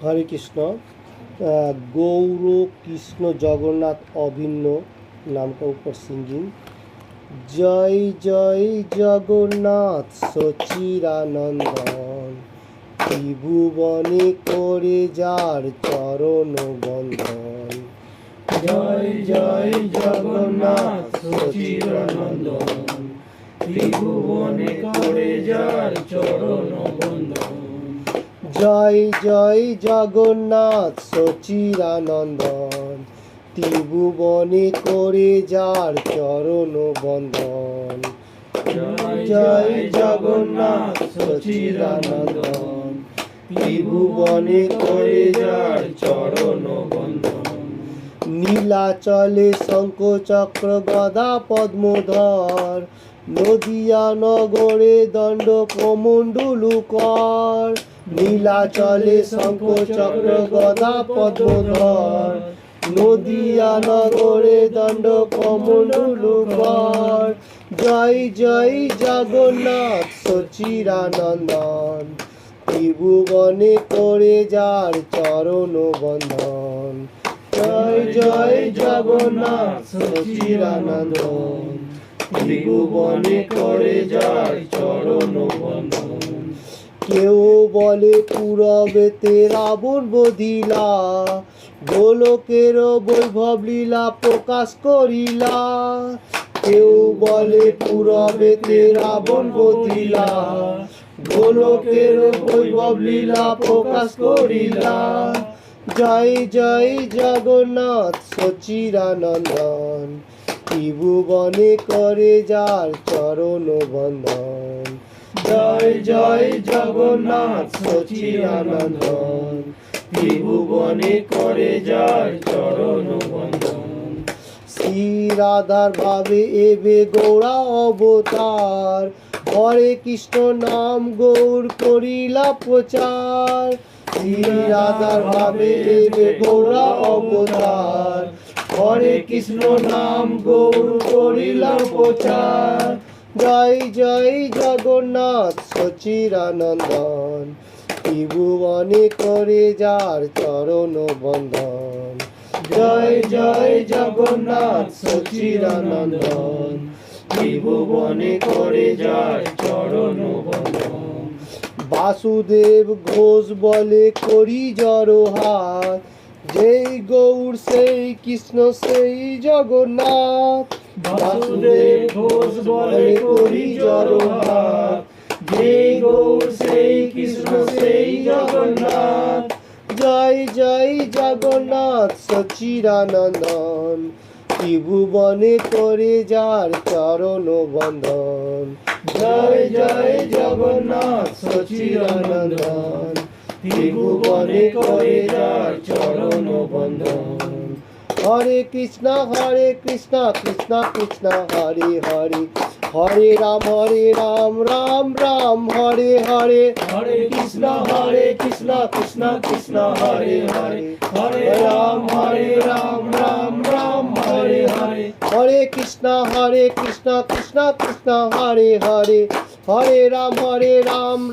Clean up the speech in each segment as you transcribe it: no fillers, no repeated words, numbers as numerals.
হরে কৃষ্ণ। গৌর কৃষ্ণ জগন্নাথ অভিন্ন নামটা উপর সিঙ্গিং। জয় জয় জগন্নাথ সচিরানন্দন, ত্রিভুবনে করে যার চরণ বন্দন। জয় জয় জগন্নাথ সচিদানন্দন, ত্রিভুবনে করে যার চরণ বন্দন। জয় জয় জগন্নাথ সচিরানন্দন, ত্রিভুবনে করে যার চরণ বন্দন। জয় জগন্নাথ সচিদানন্দন, ত্রিভুবনে করে যার চরণ বন্দন। নীলাচলে শঙ্খ চক্র গদা পদ্মধর, নদিয়া নগরে দণ্ড কমণ্ডলুকর। নীলাচলে শঙ্খ চক্র গদা পদ্মধর, নদিয়া নগরে দণ্ড কমণ্ডলুকর। জয় জয় জগন্নাথ সচিরানন্দন, ত্রিভুবনে করে যার চরণ বন্দন। জয় জয় জগন্নাথ সচিরানন্দন, ত্রিভুবনে করে যার চরণ বন্দন। কেউ বলে পূরবেতে রাবণ বধিলা, গোলকের বৈভব লীলা প্রকাশ করিলা। কেউ বলে পূরবেতে রাবণ বধিলা, গোলকের বৈভব লীলা প্রকাশ করিলা। জয় জয় জগন্নাথ সচিরানন্দন, ত্রিভুবনে করে যার চরণ বন্দন। জয় জয় জগন্নাথ সচিদানন্দন, ত্রিভুবনে করে যার চরণ বন্দন। শ্রী রাধার ভাবে এবে গৌরা অবতার, হরে কৃষ্ণ নাম গৌর করিলা প্রচার। শ্রী রাধার ভাবে এবে গৌরা অবতার, হরে কৃষ্ণ নাম গৌর করিলা প্রচার। জয় জয় জগন্নাথ সচিরানন্দন, ত্রিভুবনে করে যার চরণ বন্দন। জয় জয় জগন্নাথ সচিদানন্দন, ত্রিভুবনে করে যার চরণ বন্দন। বাসুদেব ঘোষ বলে করি জড়হাত, যেই গৌর সেই কৃষ্ণ সেই জগন্নাথ। বাসুদেব ঘোষ বলে করি জড়হাত, যেই গৌর সেই কৃষ্ণ সেই জগন্নাথ। জয় জয় জগন্নাথ সচিরানন্দন, ত্রিভুবনে করে যার চরণ বন্দন। জয় জয় জগন্নাথ সচিদানন্দন, ত্রিভুবনে করে যার চরণ বন্দন। হরে কৃষ্ণ কৃষ্ণ কৃষ্ণ হরে হরে, হরে রাম রাম রাম হরে হরে। হরে কৃষ্ণ কৃষ্ণ কৃষ্ণ হরে হরে, হরে রাম রাম রাম হরে হরে। হরে কৃষ্ণ কৃষ্ণ কৃষ্ণ হরে হরে, হরে রাম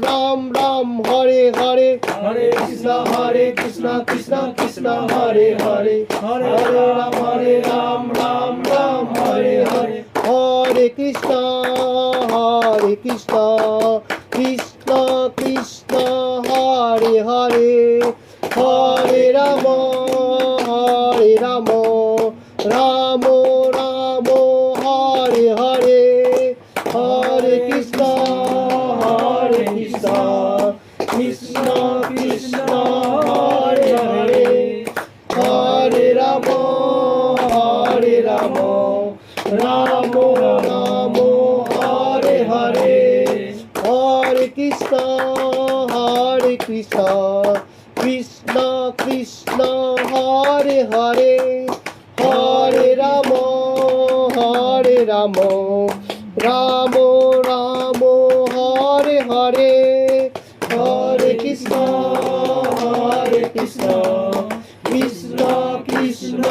রাম রাম হরে হরে। হরে কৃষ্ণ কৃষ্ণ কৃষ্ণ হরে হরে, হরে রাম রাম রাম হরে হরে। হরে কৃষ্ণ কৃষ্ণ কৃষ্ণ হরে হরে, হরে রাম রাম রাম হরে হরে। হরে কৃষ্ণ কৃষ্ণ কৃষ্ণ হরে হরে, হরে রাম রাম রাম হরে হরে। হরে কৃষ্ণ কৃষ্ণ কৃষ্ণ হরে হরে, হরে রাম রাম রাম হরে হরে। হরে কৃষ্ণ কৃষ্ণ কৃষ্ণ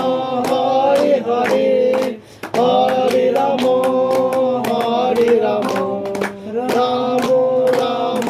হরে হরে, হরে রাম রাম রাম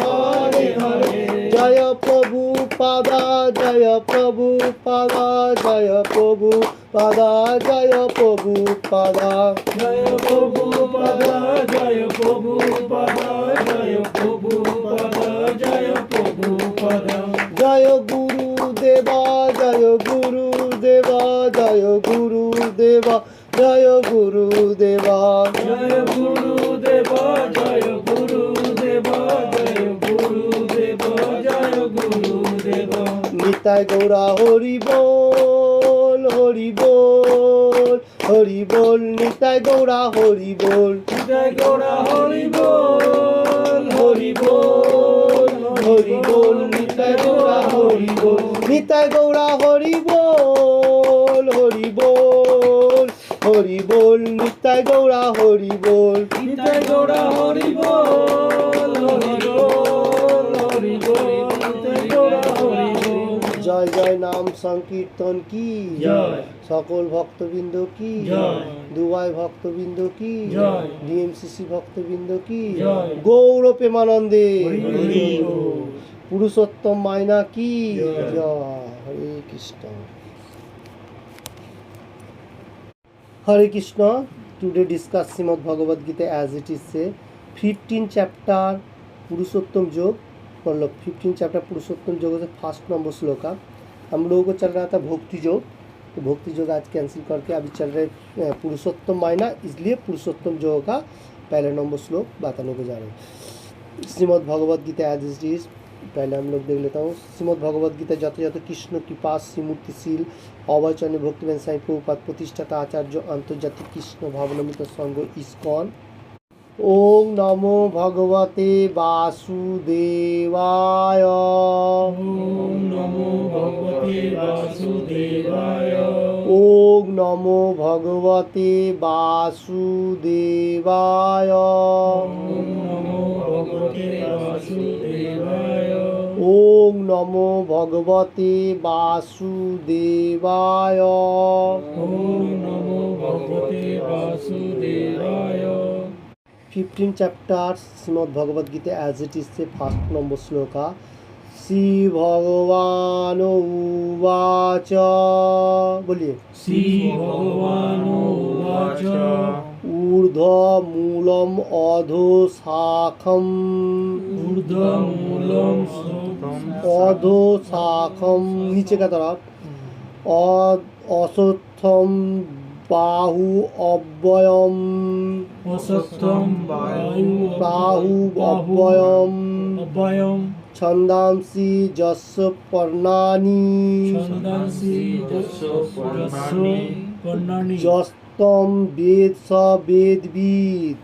হরে হরে। জয় প্রভু পাদা জয় প্রভু পাদা জয় প্রভু পাদা জয় প্রভু পাদা জয় প্রভু পাদা জয় প্রভু পাদা জয় প্রভু পাদা জয় প্রভু পাদা জয় গুরু দেবা জয় গুরু দেবা জয় গুরু দেবা জয় গুরু দেবা জয় গুরু দেবা জয় গুরু দেবা জয় গুরু দেবা জয় গুরু দেবা নিতাই গৌরা হরি বল হরি বল হরি বল নিতাই গৌরা হরি বল জয় গৌরা হরি বল হরি বল হরি বল নিতাই গৌরা হরি বল নিতাই গৌরা হরি বল হরি বল হরি বল নিতাই গৌরা হরি বল নিতাই গৌরা হরি বল হরি বল হরি বল নিতাই গৌরা হরি বল জয় জয় নাম সংকীর্তন কি জয়। সকল ভক্তবৃন্দ কি জয়। দুবাই ভক্তবৃন্দ কি জয়। ডিএমসিসি ভক্তবৃন্দ কি জয়। গৌর প্রেমানন্দে হরি বল। পুরুষোত্তম মাইনা কি জয়। জয় Hare Krishna Hare Krishna today discuss Shrimad Bhagavad Gita as it is say 15 chapter Purushottam Yog मतलब 15 चैप्टर पुरुषोत्तम योग से फर्स्ट नंबर श्लोका हम लोगों को चल रहा था भक्ति योग तो भक्ति योग आज कैंसिल करके अभी चल रहे पुरुषोत्तम मायना इसलिए पुरुषोत्तम योग का पहले नंबर श्लोक बताने को जा रहे हैं Shrimad Bhagavad Gita as it is पहले हम लोग देख लेता हूँ श्रीमद भगवद गीता যত যত কৃষ্ণ কৃপা শ্রীমূর্তিশীল অবচরণে ভক্তিবেন সাই প্রভুপাদ প্রতিষ্ঠাতা আচার্য আন্তর্জাতিক কৃষ্ণ ভাবনামৃত সংঘ ইসকন ওম নমো ভগবতে বাসুদেবায় ওম নমো ভগবতে বাসুদেবায় ওম নমো ভগবতে বাসুদেবায় ওম নমো ভগবতে বাসুদেবায় ওম নমো ভগবতে বাসুদেবায় ওম নমো ভগবতে বাসুদেবায় 15 chapter Shrimad Bhagavad Gita as it is से फर्स्ट नंबर श्लोका श्री भगवान उवाच बोलिए श्री भगवानुवाच ऊर्ध्वमूलम अधो शाखम ऊर्ध्वमूलं अधो शाखम नीचे का तरफ अश्वत्थम बाहु अव्ययम असत्तं बाहु अव्ययम अभयं छंदांसि जस्य पर्णानि छन्दांसि यस्य पर्णानि जस्तम वेद स वेदविद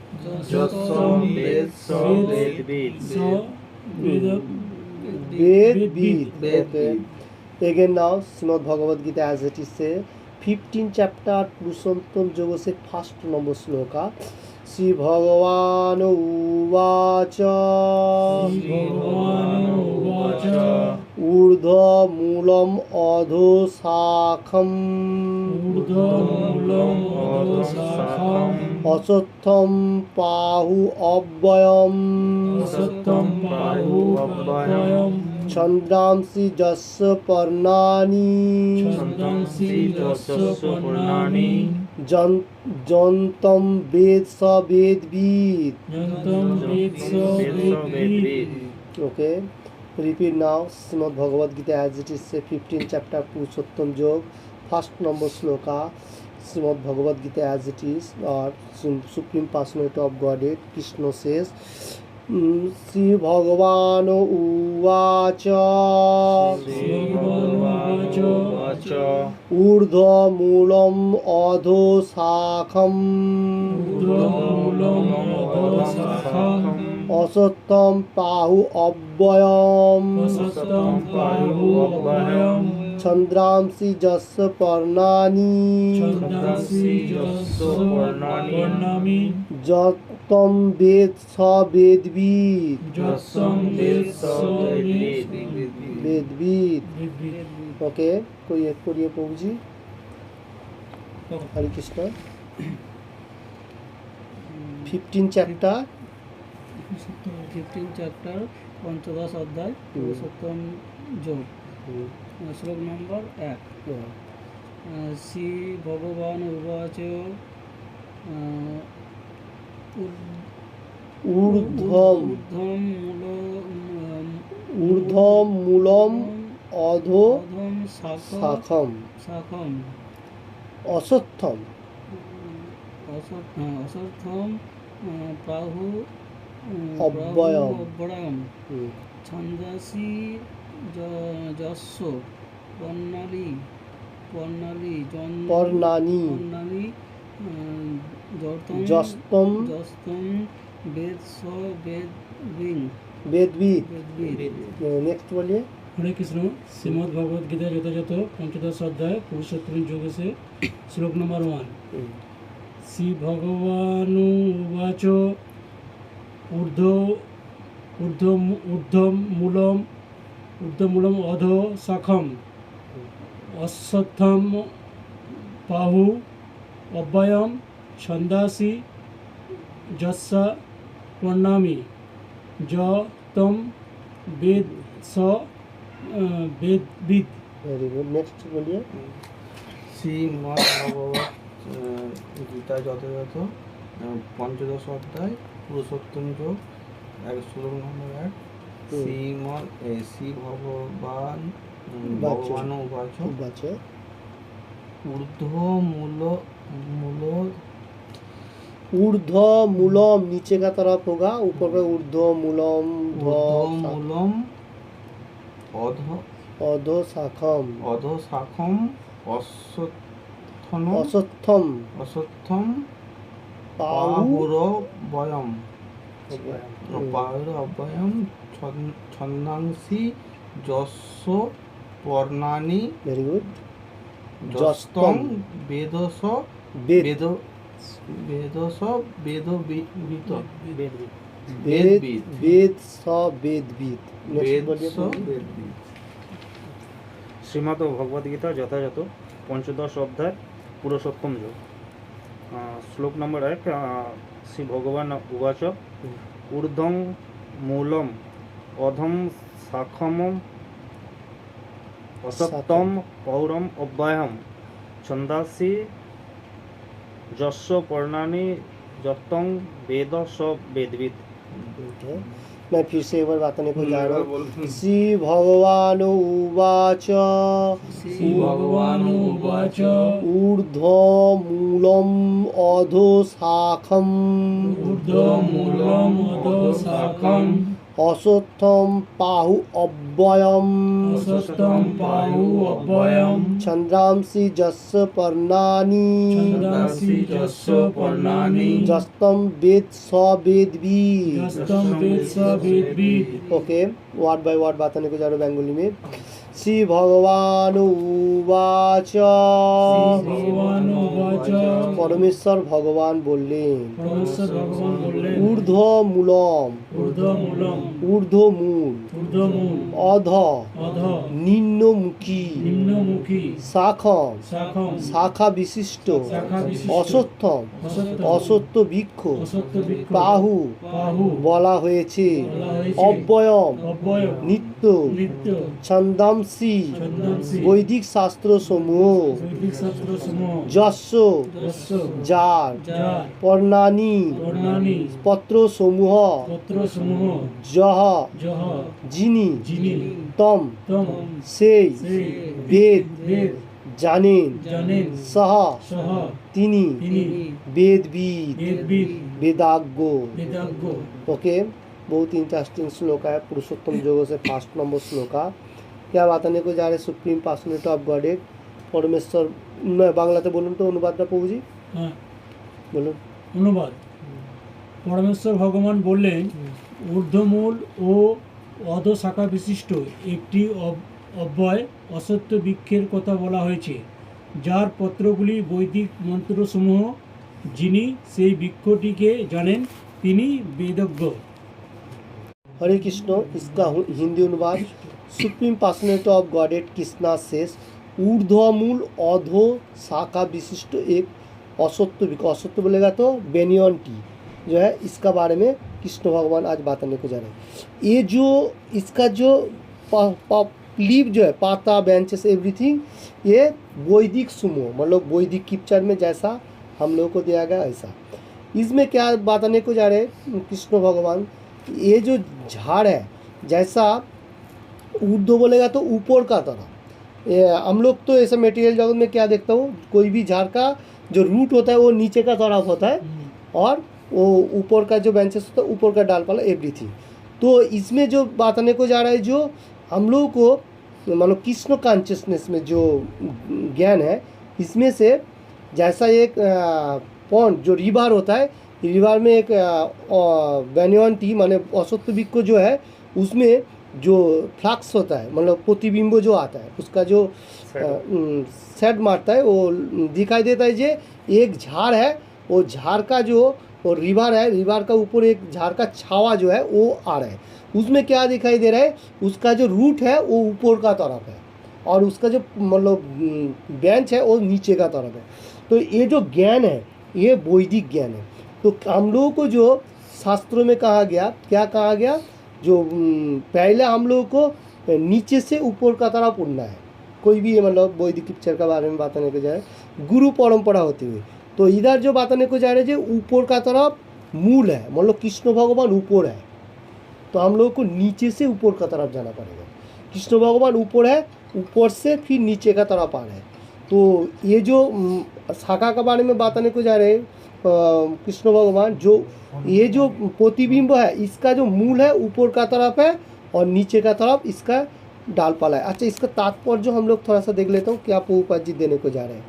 यस्तं वेद स वेदविद okay again now Shrimad Bhagavad Gita as it is से 15 चैप्टर पुरुषोत्तम योग से फर्स्ट नंबर श्लोका श्री भगवान उवाच भगवानुवाच ऊर्ध्वमूलम अधो शाखम ऊर्ध्वमूलं अधोशाखम् अश्वत्थम पाहु अव्ययम असत्तं बाहुअव्ययं छंदांसि जस्य पर्णानि छन्दांसि यस्य पर्णानि जन्तं वेद स वेदविद यन्तं वेद स वेदवित् okay repeat now Shrimad Bhagavad Gita as it is से 15 chapter Purushottam Yog first number श्लोका Shrimad Bhagavad Gita as it is और supreme personality of Godhead Krishna says Shri भगवान उवाच श्रीभगवानुवाच ऊर्ध्वमूलम अधो शाखम ऊर्ध्वमूलं अधोशाखम् असत्थम पाहु अव्ययम असत्तं बाहुअव्ययं छंद्रांसि जस्य पर्णानि छन्दांसि यस्य पर्णानि जतं वेद स वेदविद यस्तं वेद स वेदविद वेदवित् ओके कोई एक पढ़िए प्रभु जी हरे कृष्ण 15 चैप्टर 15 চ্যাপ্টার পঞ্চদশ অধ্যায় পুরুষোত্তম যোগ শ্লোক নম্বর 1। শ্রী ভগবান উবাচ ঊর্ধ্বম ঊর্ধ্বম মূলম অধো শাখম অশ্বত্থম অসর্থম প্রাহু অব্যয়ম ছন্দাসি যস্য পর্ণালী পর্ণানি যস্তম বেদবিদ। নেক্সট বলিए। হরে কৃষ্ণ। শ্রীমদ্ ভগবদ গীতা যথাযথ পঞ্চদশ অধ্যায় পুরুষোত্তম যোগ से শ্লোক নম্বর 1। শ্রী ভগবানুবাচ ঊর্ধ্বমূলম অধো শাখম অশ্বত্থম পাহু অব্যয়ম ছন্দাসি যস্য পর্ণামি তম বেদ স বেদবিদ। Very good. नेक्स्ट बोलिए। শ্রীমদ্ ভগবত গীতা যথাযথ পঞ্চদশ অধ্যায় পুরুষোত্তম যোগ শ্লোক নম্বর 1। শ্রী ভগবান উবাচ ঊর্ধ্বমূলम नीचे का तरफ होगा, ऊपर पे ঊর্ধ্বমূলম অধো শাখম অশ্বত্থম পাহুরবয়ম ছন্দাংসি যস্য পর্ণানি वेरी गुड। যস্তং বেদস বেদবিদ। वेद स वेदविद। नेक्स्ट बोलिए। শ্রীমদ্ ভগবদ গীতা যথাযথ পঞ্চদশ অধ্যায় পুরুষোত্তম যোগ শ্লোক নম্বর 1। শ্রী ভগবান উবাচ ঊর্ধ্বং মূলম অধম শাখম অসত্যম পৌরম অব্যয়ম ছন্দাসি যস্য পর্ণানি যত্তং বেদ স বেদবিদ। मैं फिर से एक बार बताने को जा रहा हूँ। श्री भगवान उवाच ऊर्ध्वमूलम अधो शाखम অশ্বত্থম পাহু অব্যয়ম ছন্দাংসি যস্য পর্ণানি যস্তম বেদ স वेदविद। ओके, वर्ड बाय वर्ड बताने को जा रहा हूँ बंगाली में। श्री भगवान उवाच परमेश्वर भगवान बोलें ঊর্ধ্বমূলম ঊর্ধ্বমূল অধ নিম্নমুখী শাখম শাখা বিশিষ্ট অশ্বত্থম অশ্বত্থ বৃক্ষ বাহু বলা হয়েছে অব্যয়ম নিত্য ছন্দাংসি বৈদিক শাস্ত্র সমূহ যস্য যার পর্ণানি পত্র সমূহ যহ যিনি তম সেই বেদ জানেন সহ তিনি वेदविद वेदाज्ञ। ओके, बहुत इंटरेस्टिंग श्लोक है पुरुषोत्तम योग से फर्स्ट नंबर श्लोक है। क्या बताने को जा रहे सुप्रीम पर्सनैलिटी ऑफ गॉडेड परमेश्वर। मैं बांग्लाते बोलूँ तो अनुवादটা প্রভুজি। হ্যাঁ, বলুন অনুবাদ। পরমেশ্বর ভগবান বললেন ঊর্ধ্বমূল ও অধোশাখা বিশিষ্ট একটি অব্যয় অসত্য বৃক্ষের কথা বলা হয়েছে, যার পত্রগুলি বৈদিক মন্ত্রসমূহ। যিনি সেই বৃক্ষটিকে জানেন তিনি বেদজ্ঞ। हरे कृष्ण। इसका हिंदी अनुवाद supreme personality of godhead Krishna शेष ऊर्ध्वमूल अधो शाखा विशिष्ट एक असत्य वृक्ष। असत्य बोलेगा तो बेनियन टी जो है, इसका बारे में कृष्ण भगवान आज बताने को जा रहे हैं। ये जो इसका जो लीव जो है, पाता, बेंचेस, एवरीथिंग, ये वैदिक सुमो, मतलब वैदिक किपचर में जैसा हम लोगों को दिया गया ऐसा। इसमें क्या बताने को जा रहे हैं कृष्ण भगवान, ये जो झाड़ है, जैसा ऊर्ध्व बोलेगा तो ऊपर का तरफ, ये हम लोग तो ऐसा मटेरियल जगत में क्या देखता हूँ, कोई भी झाड़ का जो रूट होता है वो नीचे का तरफ होता है और वो ऊपर का जो बेंचेस होता है ऊपर का डालपाला, एवरीथिंग। तो इसमें जो बताने को जा रहा है, जो हम लोगों को मतलब कृष्ण कॉन्शियसनेस में जो ज्ञान है, इसमें से जैसा एक पॉन्ड जो रिवर होता है, रिवर में एक बैनियन टी माने अश्वत्थ वृक्ष जो है, उसमें जो फ्लक्स होता है मतलब प्रतिबिंब जो आता है, उसका जो सेट मारता है वो दिखाई देता है। जे एक झाड़ है, वो झाड़ का जो वो रिवर है, रिवर का ऊपर एक झाड़ का छावा जो है वो आ रहा है, उसमें क्या दिखाई दे रहा है, उसका जो रूट है वो ऊपर का तरफ है और उसका जो मतलब बेंच है वो नीचे का तरफ है। तो ये जो ज्ञान है ये वैदिक ज्ञान है। तो हम लोगों को जो शास्त्रों में कहा गया, क्या कहा गया, जो पहले हम लोगों को नीचे से ऊपर का तरफ उड़ना है, कोई भी मतलब वैदिक पिक्चर का बारे में बताने को जाए गुरु परंपरा होती हुई। तो इधर जो बताने को जा रहे हैं जो ऊपर का तरफ मूल है, मतलब कृष्ण भगवान ऊपर है, तो हम लोगों को नीचे से ऊपर का तरफ जाना पड़ेगा। कृष्ण भगवान ऊपर है, ऊपर से फिर नीचे का तरफ आ रहे हैं। तो ये जो शाखा के बारे में बताने को जा रहे हैं कृष्ण भगवान, जो ये जो प्रतिबिंब है इसका जो मूल है ऊपर का तरफ है और नीचे का तरफ इसका डालपाला है। अच्छा, इसका तात्पर्य जो हम लोग थोड़ा सा देख लेता हूँ, क्या प्रभुपाद जी देने को जा रहे हैं।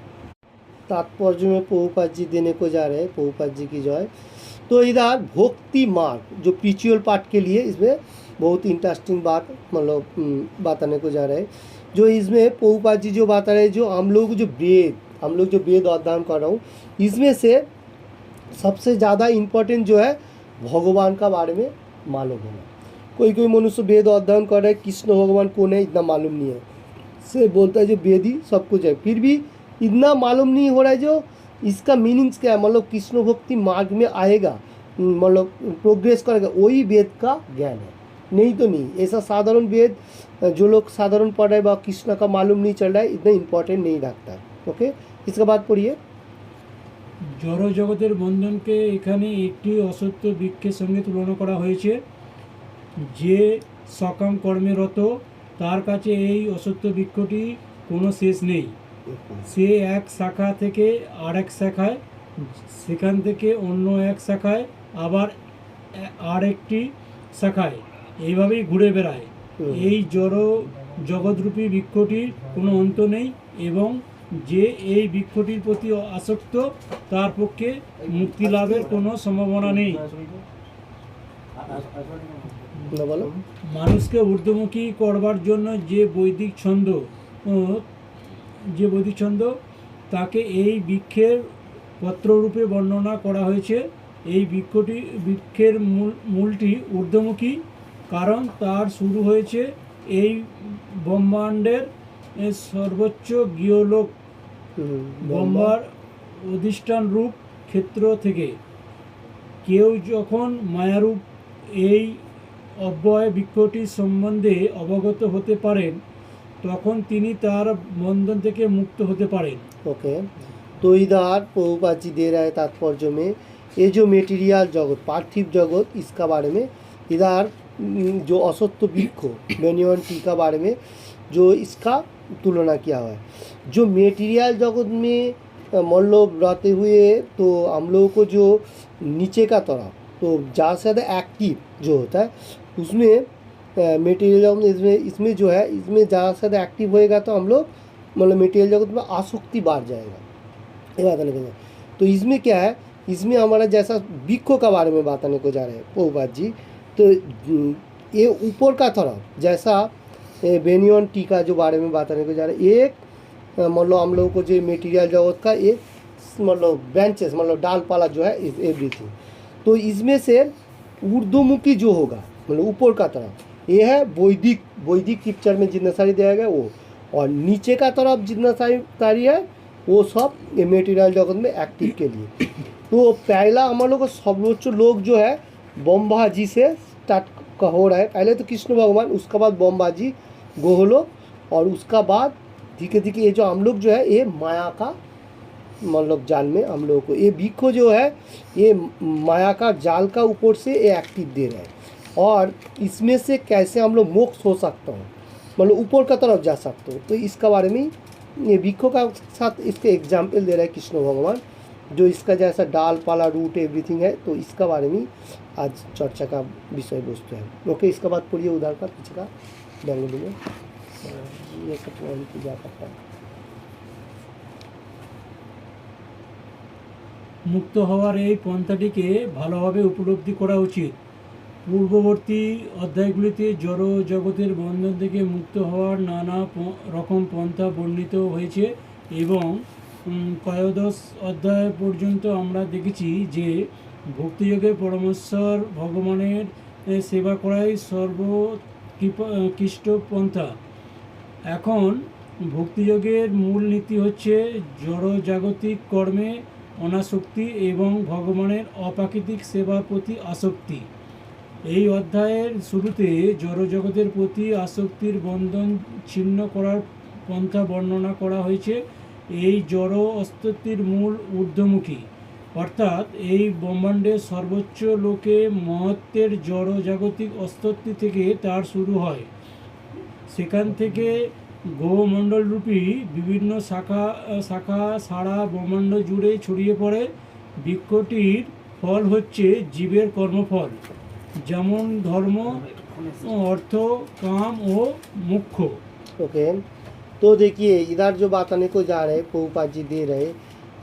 तात्पर्य में प्रभुपाद जी देने को जा रहे हैं, प्रभुपाद जी की जो है, तो इधर भक्ति मार्ग जो स्पिरिचुअल पार्ट के लिए इसमें बहुत इंटरेस्टिंग बात मतलब बताने को जा रहे हैं। जो इसमें प्रभुपाद जी जो बता रहे हैं, जो हम लोग जो वेद अध्ययन कर रहा हूँ, इसमें से सबसे ज़्यादा इम्पोर्टेंट जो है भगवान का बारे में मालूम होना। कोई मनुष्य वेद अध्ययन कर रहा है, कृष्ण भगवान कौन है इतना मालूम नहीं है, से बोलता है जो वेद ही सब कुछ है, फिर भी इतना मालूम नहीं हो रहा है जो इसका मीनिंग्स क्या है, मतलब कृष्ण भक्ति मार्ग में आएगा, मतलब प्रोग्रेस करेगा, वही वेद का ज्ञान है, नहीं तो नहीं। ऐसा साधारण वेद जो लोग साधारण पढ़ रहे हैं कृष्ण का मालूम नहीं चल रहा है, इतना इम्पोर्टेंट नहीं रखता है। ओके, इसके बाद पढ़िए। জড় জগতের বন্ধনকে এখানে একটি অসত্য বৃক্ষের সঙ্গে তুলনা করা হয়েছে। যে সকাম কর্মে রত তার কাছে এই অসত্য বৃক্ষটি কোনো শেষ নেই। সে এক শাখা থেকে আরেক শাখায়, সেখান থেকে অন্য এক শাখায়, আবার আরেকটি শাখায়, এইভাবেই ঘুরে বেড়ায়। এই জড় জগৎরূপী বৃক্ষটির কোনো অন্ত নেই এবং যে এই বৃক্ষটির প্রতি আসক্ত তার পক্ষে মুক্তি লাভের কোনো সম্ভাবনা নেই। মানুষকে ঊর্ধ্বমুখী করবার জন্য যে বৈদিক ছন্দ তাকে এই বৃক্ষের পত্ররূপে বর্ণনা করা হয়েছে। এই বৃক্ষের মূলটি ঊর্ধ্বমুখী, কারণ তার শুরু হয়েছে এই ব্রহ্মাণ্ডের সর্বোচ্চ গৃহলোক ব্রহ্মার অধিষ্ঠান রূপ ক্ষেত্র থেকে। কেউ যখন মায়ারূপ এই অব্যয় বৃক্ষটির সম্বন্ধে অবগত হতে পারেন তখন তিনি তার বন্ধন থেকে মুক্ত হতে পারেন। ओके, तो इधर प्रभुपाद जी दे रहा है तात्पर्य में ये जो मेटीरियल जगत, पार्थिव जगत, इसका बारे में इधर जो असत्य वृक्ष बेनियन टी का बारे में जो इसका तुलना किया हुआ है। जो मेटीरियल जगत में मतलब रहते हुए तो हम लोगों को जो नीचे का तरफ तो ज़्यादा से ज़्यादा एक्टिव जो होता है उसमें मेटीरियल जगत इसमें जो है इसमें ज़्यादा से ज़्यादा एक्टिव होएगा तो हम लोग मतलब मेटीरियल जगत में आसक्ति बढ़ जाएगा, ये बताने को। तो इसमें क्या है, इसमें हमारा जैसा वृक्षों का बारे में बताने को जा रहे हैं प्रभुपाद जी। तो ये ऊपर का तरफ जैसा बेनियन टी का जो बारे में बताने को जा रहे हैं, एक मतलब हम लोगों को जो मेटीरियल जगत का एक मतलब बेंचेस मतलब डालपाला जो है एवरीथिंग, तो इसमें से ऊर्ध्वमुखी जो होगा मतलब ऊपर का तरफ ये है वैदिक पिक्चर में जितना सारी दिया गया वो, और नीचे का तरफ जितना सारी है वो सब ये मेटीरियल जगत में एक्टिव के लिए। तो पहला हम लोग को सर्वोच्च लोग जो है ब्रह्मा जी से स्टार्ट हो रहा है, पहले तो कृष्ण भगवान, उसके बाद ब्रह्मा जी, गोहलोक, और उसका बाद धीरे धीरे ये जो हम लोग जो है ये माया का मतलब जाल में हम लोगों को ये वृक्ष जो है ये माया का जाल का ऊपर से ये एक्टिव दे रहे हैं और इसमें से कैसे हम लोग मोक्ष हो सकता हूँ मतलब ऊपर का तरफ जा सकते हो। तो इसका बारे में ये वृक्षों का साथ इसके एग्जाम्पल दे रहा है कृष्ण भगवान जो इसका जैसा डाल पाला रूट एवरीथिंग है। तो इसका बारे में आज चर्चा का विषय वस्तु है। ओके, इसका बाद पढ़िए उधर का पीछे का बेंगलुरु में ये सब वही पूजा करता है। মুক্ত হওয়ার এই পন্থাটিকে ভালোভাবে উপলব্ধি করা উচিত। পূর্ববর্তী অধ্যায়গুলিতে জড় জগতের বন্ধন থেকে মুক্ত হওয়ার নানা রকম পন্থা বর্ণিত হয়েছে এবং কয়োদশ অধ্যায় পর্যন্ত আমরা দেখেছি যে ভক্তিযোগে পরমেশ্বর ভগবানের সেবা করাই সর্বোৎকৃষ্ট পন্থা। এখন ভক্তিযোগের মূল নীতি হচ্ছে জড় জাগতিক কর্মে অনাসক্তি এবং ভগবানের অপ্রাকৃতিক সেবার প্রতি আসক্তি। এই অধ্যায়ের শুরুতে জড়জগতের প্রতি আসক্তির বন্ধন ছিন্ন করার পন্থা বর্ণনা করা হয়েছে। এই জড় অস্তিত্বের মূল ঊর্ধ্বমুখী অর্থাৎ এই ব্রহ্মাণ্ডের সর্বোচ্চ লোকে মহত্বের জড় জাগতিক অস্তিত্ব থেকে তার শুরু হয়। সেখান থেকে গ্রহমণ্ডল রূপী বিভিন্ন শাখা শাখা সারা ব্রহ্মাণ্ড জুড়ে ছড়িয়ে পড়ে। বৃক্ষটির ফল হচ্ছে জীবের কর্মফল, যেমন ধর্ম, अर्थ, काम और मोक्ष। ओके, तो देखिए इधर जो बात आने को जा रहे हैं प्रभुपाद जी दे रहे,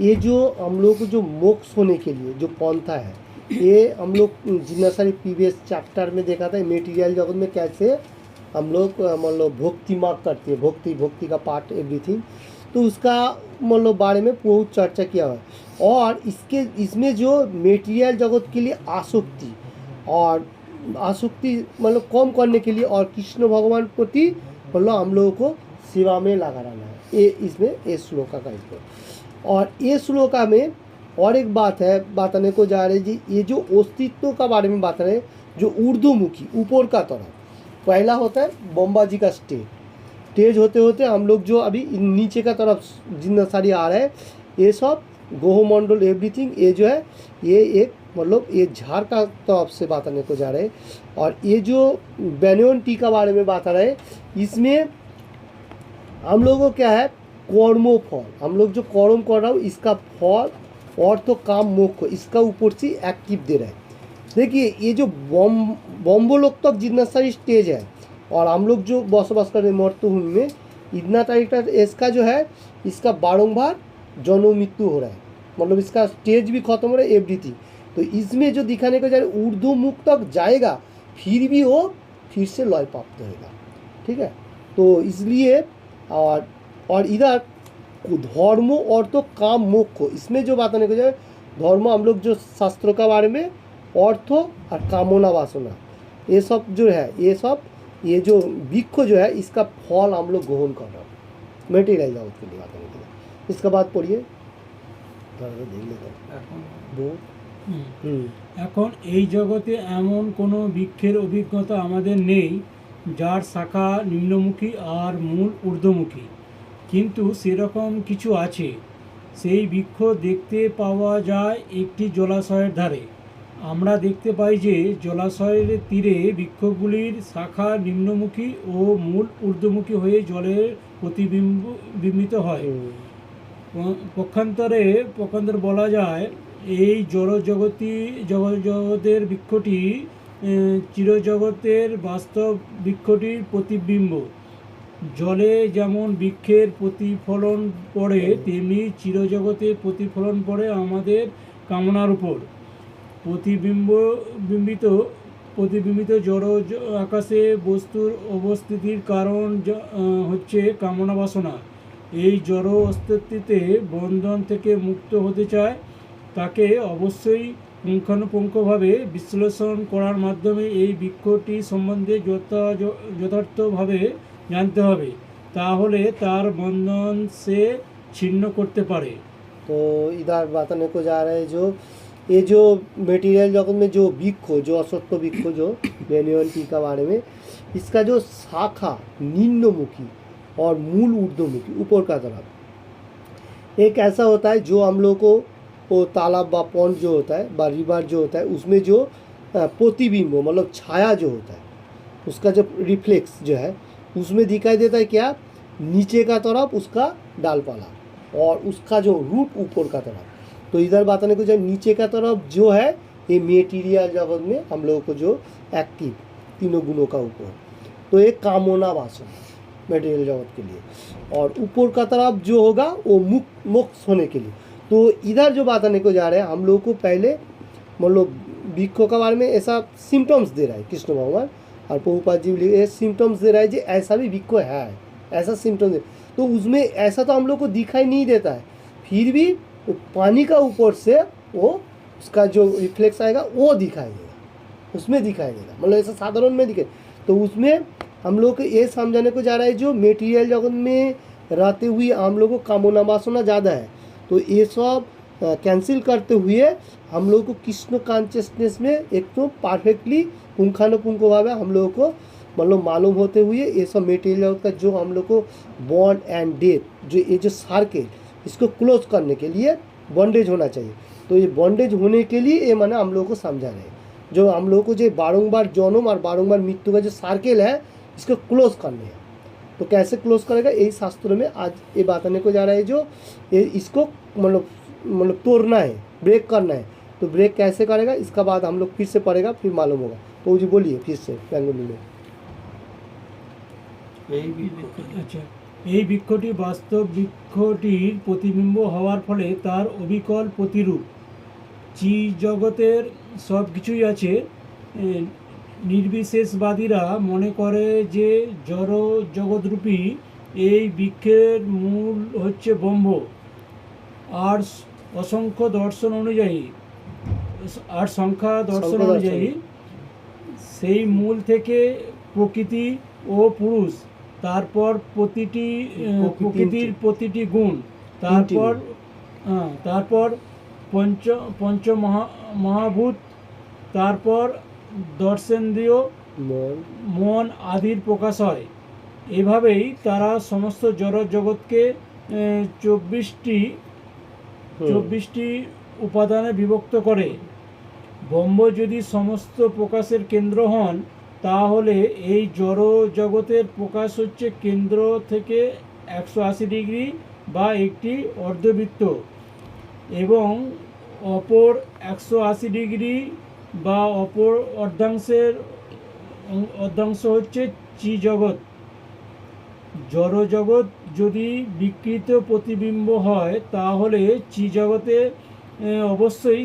ये जो हम लोग को जो मोक्ष होने के लिए जो पंथा है ये हम लोग जितना सारी प्रीवियस चैप्टर में देखा था मेटीरियल जगत में कैसे हम लोग मतलब भक्ति मार्ग करते हैं, भक्ति का पार्ट एवरीथिंग। तो उसका मतलब बारे में बहुत चर्चा किया है और इसमें जो मेटीरियल जगत के लिए आसक्ति और आसक्ति मतलब कम करने के लिए और कृष्ण भगवान प्रति मतलब हम लोगों को सेवा में लगा रहना है। ये इसमें ये श्लोका का इसमें और ये श्लोका में और एक बात है बताने को जा रहे जी, ये जो अस्तित्व का बारे में बता रहे जो ऊर्ध्वमुखी ऊपर का तरफ पहला होता है बम्बा जी का स्टेज होते होते हम लोग जो अभी नीचे का तरफ जितना सारी आ रहा है ये सब ग्रहमंडल एवरीथिंग ये जो है ये एक मतलब ये झाड़ का तरफ से बताने को जा रहे हैं। और ये जो बैनियन टी का बारे में बता रहे हैं इसमें हम लोगों को क्या है कर्मो फल, हम लोग जो कर्म कर रहा हूँ इसका फल और तो काम मोक्ष इसका ऊपर से एक्टिव दे रहा है। देखिए ये जो बम्बोलोक तक जितना सारी स्टेज है और हम लोग जो बसवास कर रहे हैं मर्त्यभूमि में इतना तारीख इसका जो है इसका बारंबार जन्म मृत्यु हो रहा है मतलब इसका स्टेज भी खत्म हो रहा है एवरीथिंग। तो इसमें जो दिखाने को जा रहा है ऊर्ध्वमुख तक जाएगा फिर भी वो फिर से लय प्राप्त होगा। ठीक है, तो इसलिए और इधर धर्म और तो काम मोक्ष इसमें जो बताने को जाए धर्म हम लोग जो शास्त्रों का बारे में अर्थ और कामना वासना ये सब जो है ये सब ये जो वृक्ष जो है इसका फल हम लोग ग्रहण कर रहे हैं मेटीरियल जगत के लिए बताने के लिए। इसका बाद पढ़िए এখন এই জগতে এমন কোনো বৃক্ষের অভিজ্ঞতা আমাদের নেই যার শাখা নিম্নমুখী আর মূল ঊর্ধ্বমুখী, কিন্তু সেরকম কিছু আছে। সেই বৃক্ষ দেখতে পাওয়া যায় একটি জলাশয়ের ধারে। আমরা দেখতে পাই যে জলাশয়ের তীরে বৃক্ষগুলির শাখা নিম্নমুখী ও মূল ঊর্ধ্বমুখী হয়ে জলের প্রতিবিম্বিত হয়। পক্ষান্তরে বলা যায় এই জগতের বৃক্ষটি চিরজগতের বাস্তব বৃক্ষটির প্রতিবিম্ব। জলে যেমন বৃক্ষের প্রতিফলন পড়ে তেমনি চিরজগতে প্রতিফলন পড়ে আমাদের কামনার উপর। প্রতিবিম্বিত জড় আকাশে বস্তুর অবস্থিতির কারণ হচ্ছে কামনা বাসনা। এই জড় অস্তিত্বে বন্ধন থেকে মুক্ত হতে চায় তাকে অবশ্যই পুঙ্খানুপুঙ্খভাবে বিশ্লেষণ করার মাধ্যমে এই বৃক্ষটি সম্বন্ধে যথার্থভাবে জানতে হবে, তাহলে তার বন্ধন সে ছিন্ন করতে পারে। तो इधर बताने को जा रहे हैं जो ये जो मेटीरियल जगत में जो वृक्ष जो असत्य वृक्ष जो बैनियन टी का बारे में इसका जो शाखा निम्नमुखी और मूल ऊर्ध्वमुखी ऊपर का तरफ। एक ऐसा होता है जो हम लोग को वो तालाब व पॉन्ड जो होता है व रिवर जो होता है उसमें जो प्रतिबिंब मतलब छाया जो होता है उसका जब रिफ्लेक्स जो है उसमें दिखाई देता है क्या, नीचे का तरफ उसका डालपाला और उसका जो रूट ऊपर का तरफ। तो इधर बताने को जब नीचे का तरफ जो है ये मेटीरियल जगत में हम लोगों को जो एक्टिव तीनों गुणों का ऊपर, तो एक कामना वासना मेटीरियल जगत के लिए, और ऊपर का तरफ जो होगा वो मोक्ष होने के लिए। तो इधर जो बताने को जा रहे हैं हम लोग को पहले मतलब वृक्ष के बारे में ऐसा सिम्टम्स दे रहा है कृष्ण भगवान और प्रभुपाद जी ये सिम्टम्स दे रहा है कि ऐसा भी वृक्ष है, ऐसा सिम्टम्स दे। तो उसमें ऐसा तो हम लोग को दिखाई नहीं देता है, फिर भी पानी का ऊपर से वो उसका जो रिफ्लेक्स आएगा वो दिखाई देगा, उसमें दिखाई देगा, मतलब ऐसा साधारण में दिखे। तो उसमें हम लोग को ये समझाने को जा रहा है जो मेटीरियल जगत में रहते हुए हम लोग को कामना वासना ज़्यादा है, तो ये सब कैंसिल करते हुए हम लोग को कृष्ण कॉन्शियसनेस में एक तो परफेक्टली पुंखानुपुंख भावे हम लोगों को मतलब मालूम होते हुए ये सब मेटीरियल जगत का जो हम लोग को बॉन्ड एंड डेथ जो ये जो सर्किल इसको क्लोज करने के लिए बॉन्डेज होना चाहिए। तो ये बॉन्डेज होने के लिए ये माने हम लोगों को समझा रहे हैं जो हम लोगों को जो बारंबार जन्म और बारंबार मृत्यु का जो सर्किल है इसको क्लोज करने हैं। तो कैसे क्लोज करेगा यही शास्त्रों में आज ये बताने को जा रहा है जो ये इसको मतलब तोड़ना है, ब्रेक करना है। तो ब्रेक कैसे करेगा इसका बाद हम लोग फिर से पढ़ेगा, फिर मालूम होगा। तो जी बोलिए फिर से बेंगोली में। আচ্ছা, এই বৃক্ষটি বাস্তব বৃক্ষটির প্রতিবিম্ব হওয়ার ফলে তার অবিকল প্রতিরূপ চি জগতের সব কিছুই আছে। নির্বিশেষবাদীরা মনে করে যে জড় জগৎরূপী এই বৃক্ষের মূল হচ্ছে ব্রহ্ম, আর অসংখ্য দর্শন অনুযায়ী আর সংখ্যা দর্শন অনুযায়ী সেই মূল থেকে প্রকৃতি ও পুরুষ, তারপর প্রকৃতির প্রতিটি গুণ, তারপর পঞ্চ মহাভূত, তারপর দর্শেন্দ্রিয় মন আদির প্রকাশ হয়। এভাবেই তারা সমস্ত জড় জগৎকে 24টি উপাদানে বিভক্ত করে। ব্রহ্ম যদি সমস্ত প্রকাশের কেন্দ্র হন তাহলে এই জড় জগতের প্রকাশ হচ্ছে কেন্দ্র থেকে 180 ডিগ্রি বা একটি অর্ধবৃত্ত, এবং অপর 180 ডিগ্রি বা অপর অর্ধাংশ হচ্ছে চি জগৎ। জড় জগৎ যদি বিকৃত প্রতিবিম্ব হয় তাহলে চি জগতে অবশ্যই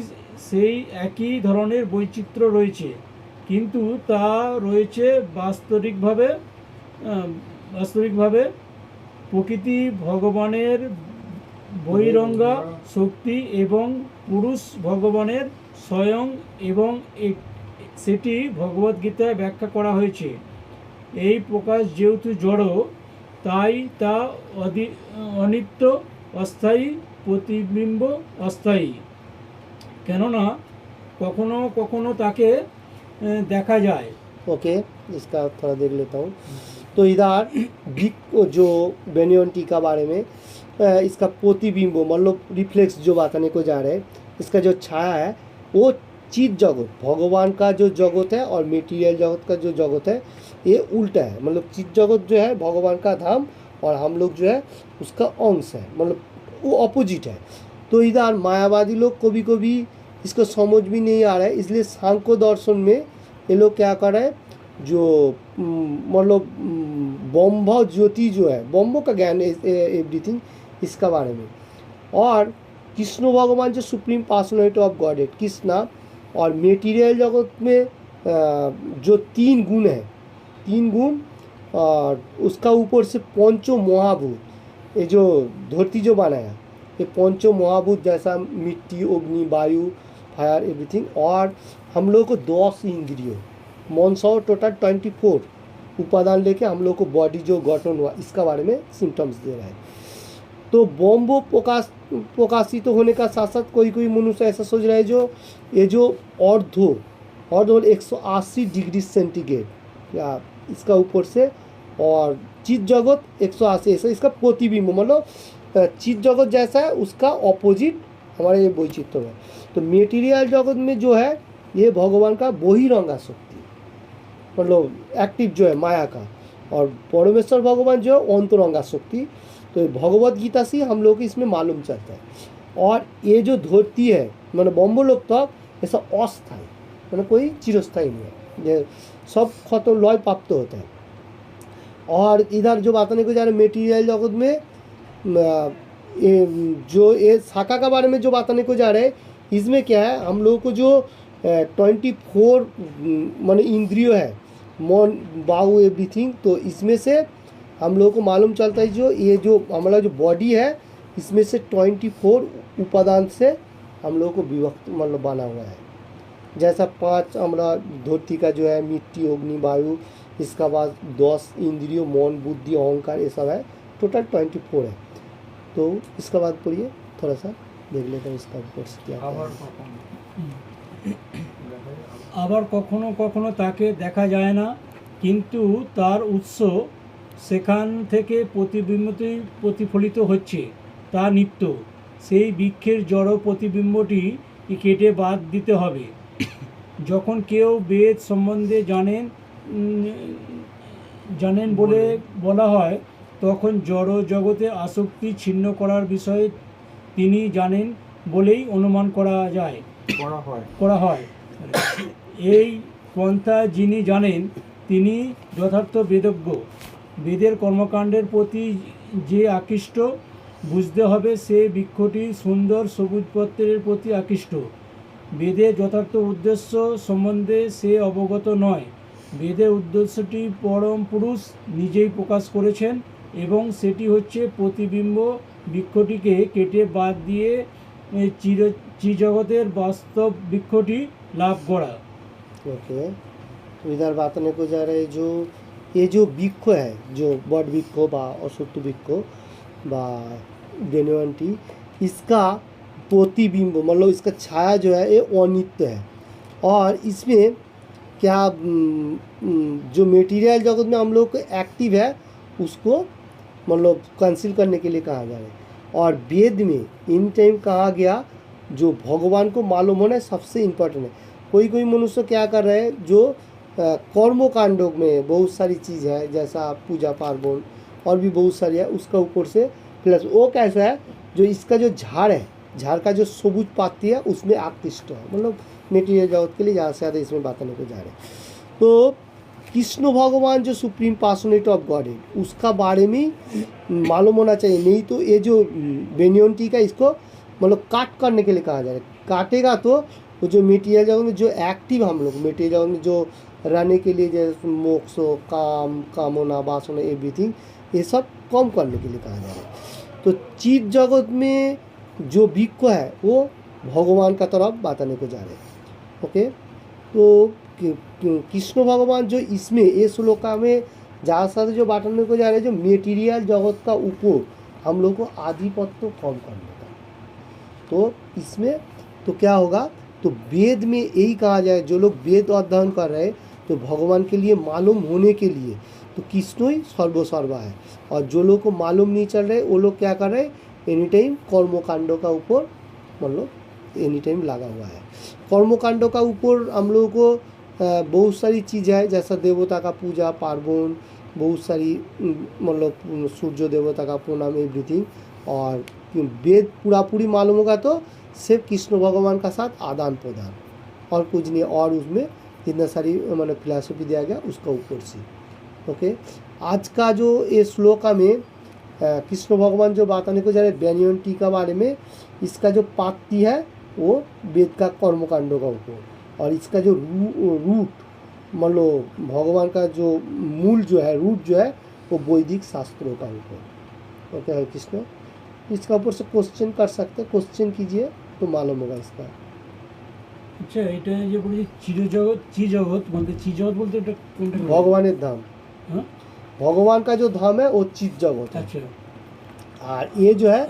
সেই একই ধরনের বৈচিত্র্য রয়েছে, কিন্তু তা রয়েছে বাস্তবিকভাবে প্রকৃতি ভগবানের বহিরঙ্গা শক্তি এবং পুরুষ ভগবানের স্বয়ং, এবং সেটি ভগবদ্গীতায় ব্যাখ্যা করা হয়েছে। এই প্রকাশ যেহেতু জড় তাই তা অনিত্য, অস্থায়ী, প্রতিবিম্ব অস্থায়ী, কেননা কখনো কখনো তাকে देखा जाए। ओके, इसका थोड़ा देख लेता हूँ। तो इधर जो बेनियन टी का बारे में इसका प्रतिबिंब मतलब रिफ्लेक्स जो बताने को जा रहे हैं, इसका जो छाया है वो चित जगत भगवान का जो जगत है और मेटीरियल जगत का जो जगत है ये उल्टा है। मतलब चित जगत जो है भगवान का धाम और हम लोग जो है उसका अंश है, मतलब वो अपोजिट है। तो इधर मायावादी लोग कभी कभी इसको समझ भी नहीं आ रहा है, इसलिए सांख्य दर्शन में ये लोग क्या कर रहे हैं जो मतलब ब्रह्म ज्योति जो है ब्रह्म का ज्ञान एवरीथिंग इसका बारे में, और कृष्ण भगवान जो supreme personality of godhead Krishna, और मेटीरियल जगत में जो 3 गुण है, 3 गुण, और उसका ऊपर से पंचो महाभूत, ये जो धरती जो बनाया ये पंचो महाभूत जैसा मिट्टी, अग्नि, वायु, फायर एवरीथिंग, और हम लोग को 10 इंद्रियों मन सौ टोटल 24 उपादान लेके हम लोग को बॉडी जो गठन हुआ इसका बारे में सिम्टम्स दे रहा है। तो ब्रह्म प्रकाशित होने का साथ साथ कोई मनुष्य ऐसा सोच रहा है जो ये जो अर्ध 180 डिग्री सेंटीग्रेड या इसका ऊपर से और चित जगत 180 ऐसा इसका प्रतिबिंब मतलब चित जगत जैसा है उसका ऑपोजिट हमारे ये वैचित्र है। तो मेटीरियल जगत में जो है ये भगवान का बहिरंगा शक्ति मतलब एक्टिव जो है माया का, और परमेश्वर भगवान जो है अंतरंगा शक्ति। तो ये भगवत गीता से हम लोग को इसमें मालूम चलता है। और ये जो धरती है मतलब ब्रह्मलोक तक ऐसा अस्थायी मतलब कोई चिरस्थायी नहीं है, ये सब खत्म लय प्राप्त होता है। और इधर जो बताने को जा रहे मेटीरियल जगत में जो ये शाखा का बारे में जो बताने को जा रहे हैं इसमें क्या है हम लोगों को जो 24 माने इंद्रियों है मन बाहु एवरीथिंग, तो इसमें से हम लोगों को मालूम चलता है जो ये जो हमारा जो बॉडी है इसमें से 24 उपादान से हम लोगों को विभक्त मतलब बना हुआ है। जैसा 5 हमारा धरती का जो है मिट्टी अग्नि वायु, इसका बाद 10 इंद्रियों मन बुद्धि अहंकार ये सब है, टोटल 24 है। तो इसका बाद पढ़िए थोड़ा सा देख लेते हैं इसका ऊपर से क्या আবার है। কখনো আবার কখনো কখনো তাকে দেখা যায় না, কিন্তু তার উৎস সেখান থেকে প্রতিফলিত হচ্ছে, তা নিত্য। সেই বৃক্ষের জড় প্রতিবিম্বটি কেটে বাদ দিতে হবে। যখন কেউ বেদ সম্বন্ধে জানেন বলে বলা হয় তখন জড় জগতে আসক্তি ছিন্ন করার বিষয়ে তিনি জানেন বলেই অনুমান করা হয়। এই পন্থা যিনি জানেন তিনি যথার্থ বেদজ্ঞ। বেদের কর্মকাণ্ডের প্রতি যে আকৃষ্ট বুঝতে হবে সে বৃক্ষটি সুন্দর সবুজ পত্রের প্রতি আকৃষ্ট। বেদের যথার্থ উদ্দেশ্য সম্বন্ধে সে অবগত নয়। বেদের উদ্দেশ্যটি পরম পুরুষ নিজেই প্রকাশ করেছেন এবং সেটি হচ্ছে প্রতিবিম্ব বৃক্ষটিকে কেটে বাদ দিয়ে চিরজগতের বাস্তব বৃক্ষটি লাভ করা। ओके, तो इधर बताने को जा रहे जो ये जो वृक्ष है जो बड़ वृक्ष बा अश्वत्थ वृक्ष बा बेनियन इसका प्रतिबिंब मतलब इसका छाया जो है ये अनित्य है। और इसमें क्या जो मेटीरियल जगत में हम लोग को एक्टिव है उसको मतलब कंसील करने के लिए कहा जा रहा है। और वेद में इन टाइम कहा गया जो भगवान को मालूम होना सबसे इम्पोर्टेंट है। कोई मनुष्य क्या कर रहे हैं जो कर्म कांडों में बहुत सारी चीज़ है जैसा पूजा पार्वण और भी बहुत सारी है उसका ऊपर से प्लस वो कैसा है जो इसका जो झाड़ है झाड़ का जो सबूज पाती है उसमें आकृष्ट है मतलब मेटीरियल जगत के लिए ज़्यादा से ज़्यादा इसमें बताने को जा रहे हैं। तो कृष्ण भगवान जो सुप्रीम पर्सनैलिटी ऑफ गॉड है उसका बारे में मालूम होना चाहिए, नहीं तो ये जो बेनियन का इसको मतलब काट करने के लिए कहा जा रहा है। काटेगा तो वो जो मेटीरियल जगत में जो एक्टिव हम लोग मेटीरियल जगत में जो रहने के लिए जैसे मोक्ष काम कामना वासना एवरीथिंग ये सब कम करने के लिए कहा जा रहा है। तो चित जगत में जो वृक्ष है वो भगवान का तरफ बताने को जा रहे हैं। ओके, तो कृष्ण भगवान जो इसमें ये श्लोका में ज़्यादा साथ जो बांटने को जा रहे हैं जो मेटीरियल जगत का ऊपर हम लोग को आधिपत्य कम करने का। तो इसमें तो क्या होगा तो वेद में यही कहा जाए जो लोग वेद अध्ययन कर रहे हैं तो भगवान के लिए मालूम होने के लिए तो कृष्ण ही सर्वसर्वा है। और जो लोग को मालूम नहीं चल रहे वो लोग क्या कर रहे हैं एनी टाइम कर्मकांडों का ऊपर मतलब एनी टाइम लगा हुआ है। कर्मकांडों का ऊपर हम लोगों को बहुत सारी चीज़ें है जैसा देवता का पूजा पार्वण बहुत सारी मतलब सूर्य देवता का प्रणाम एवरीथिंग। और वेद पूरी मालूम होगा तो सिर्फ कृष्ण भगवान का साथ आदान प्रदान और कुछ नहीं। और उसमें जितना सारी मतलब फिलॉसफी दिया गया उसका ऊपर से। ओके, आज का जो ये श्लोका में कृष्ण भगवान जो बताने को जा रहे बेनियन टी का बारे में इसका जो पाती है वो वेद का कर्मकांडों का ऊपर और इसका जो रूट मतलब भगवान का जो मूल जो है रूट जो है वो वैदिक शास्त्रों का ऊपर। ओके हरे कृष्ण, इसका ऊपर से क्वेश्चन कर सकते हैं, क्वेश्चन कीजिए तो मालूम होगा इसका। আচ্ছা, এটা যে বলছি চিজগৎ বলতে এটা কোনটা? भगवान धाम হ্যাঁ, भगवान का जो धाम है वो चित जगत है আচ্ছা। और ये जो है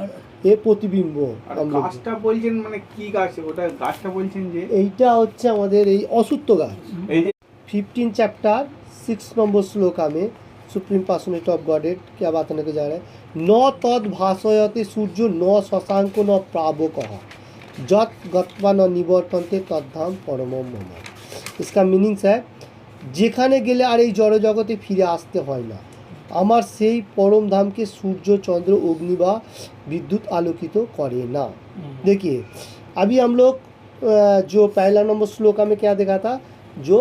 ये प्रतिबिंब আর हम लोग গাছটা বলছেন মানে কি গাছ ওটা গাছটা বলছেন যে এইটা হচ্ছে আমাদের এই অসুত্য গাছ। এই যে 15 चैप्टर 6 नंबर श्लोका में सुप्रीम पर्सनैलिटी ऑफ गॉडेड क्या बात करने को जा रहा है, न तद भाषयते सूर्य न शशांक न प्रावकः যত গত্বা ন নিবর্তন্তে তদ্ধাম পরম মম। इसका मीनिंग्स है যেখানে গেলে আর এই জড়জগতে ফিরে আসতে হয় না, আমার সেই পরম ধামকে সূর্য চন্দ্र अग्नि বা विद्युत आलोकित करे ना। देखिए अभी हम लोग जो पहला नंबर श्लोक में क्या देखा था, जो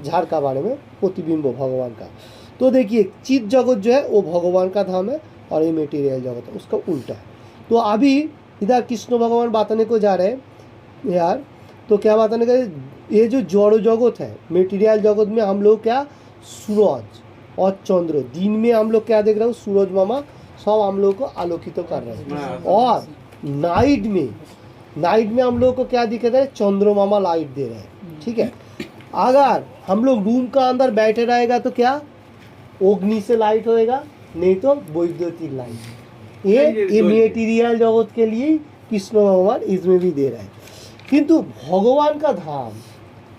झाड़ का बारे में प्रतिबिंब भगवान का, तो देखिए चित जगत जो है वो भगवान का धाम है और ये मेटीरियल जगत है उसका उल्टा है। तो अभी इधर कृष्ण भगवान बताने को जा रहे हैं यार, तो क्या बताने का, ये जो जड़ जगत है मेटीरियल जगत में हम लोग क्या सूरज और चंद्र, दिन में हम लोग क्या देख रहे हो, सूरज मामा सब हम लोग को आलोकित कर रहे हैं, और नाइट में हम लोग को क्या दिख रहा है, चंद्र मामा लाइट दे रहे हैं। ठीक है, अगर हम लोग रूम का अंदर बैठे रहेगा तो क्या अग्नि से लाइट होएगा, नहीं तो वैद्युतिक लाइट। ये मेटीरियल जगत के लिए कृष्ण भगवान इसमें भी दे रहा है, किंतु भगवान का धाम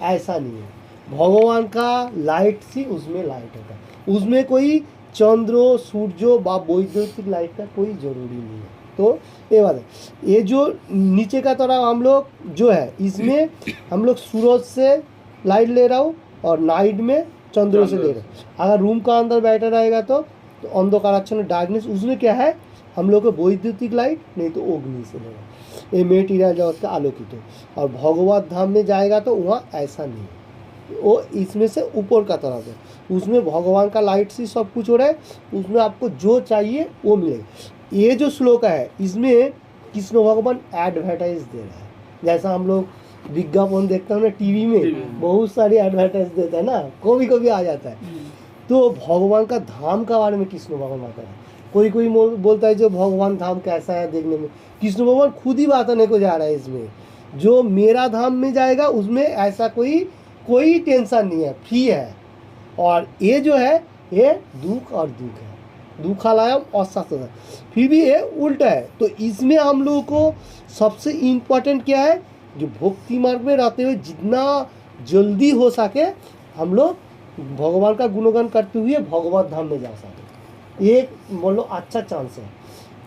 ऐसा नहीं है। भगवान का लाइट से उसमें लाइट होगा, उसमें कोई चंद्र सूर्य व वैद्युतिक लाइट का कोई जरूरी नहीं है। तो ये बात है, ये जो नीचे का तरह हम लोग जो है इसमें हम लोग सूरज से लाइट ले रहा हूँ और नाइट में चंद्र से ले रहे हैं। अगर रूम का अंदर बैठा रहेगा तो अंधकाराच्छन्न डार्कनेस, उसमें क्या है हम लोग को वैद्युतिक लाइट, नहीं तो अग्नि से लेगा, ये मेटीरियल जगत का आलोकित हो। और भगवत धाम में जाएगा तो वहाँ ऐसा नहीं है, वो इसमें से ऊपर का तरफ है, उसमें भगवान का लाइट से सब कुछ हो रहा है, उसमें आपको जो चाहिए वो मिलेगा। ये जो श्लोक है इसमें कृष्ण भगवान एडवर्टाइज दे रहा है, जैसा हम लोग विज्ञापन देखते हैं ना टीवी में, बहुत सारी एडवर्टाइज देता है ना, कभी कभी आ जाता है। तो भगवान का धाम का बारे में कृष्ण भगवान आता है। कोई बोलता है जो भगवान धाम कैसा है देखने में, कृष्ण भगवान खुद ही बताने को जा रहा है इसमें, जो मेरा धाम में जाएगा उसमें ऐसा कोई टेंशन नहीं है, फ्री है। और ये जो है ये दुख और दुख है, दुखालयम और शास्त्र, फिर भी ये उल्टा है। तो इसमें हम लोगों को सबसे इम्पोर्टेंट क्या है, जो भक्ति मार्ग में रहते हुए जितना जल्दी हो सके हम लोग भगवान का गुणगान करते हुए भगवत धाम में जा सके, ये मान लो अच्छा चांस है।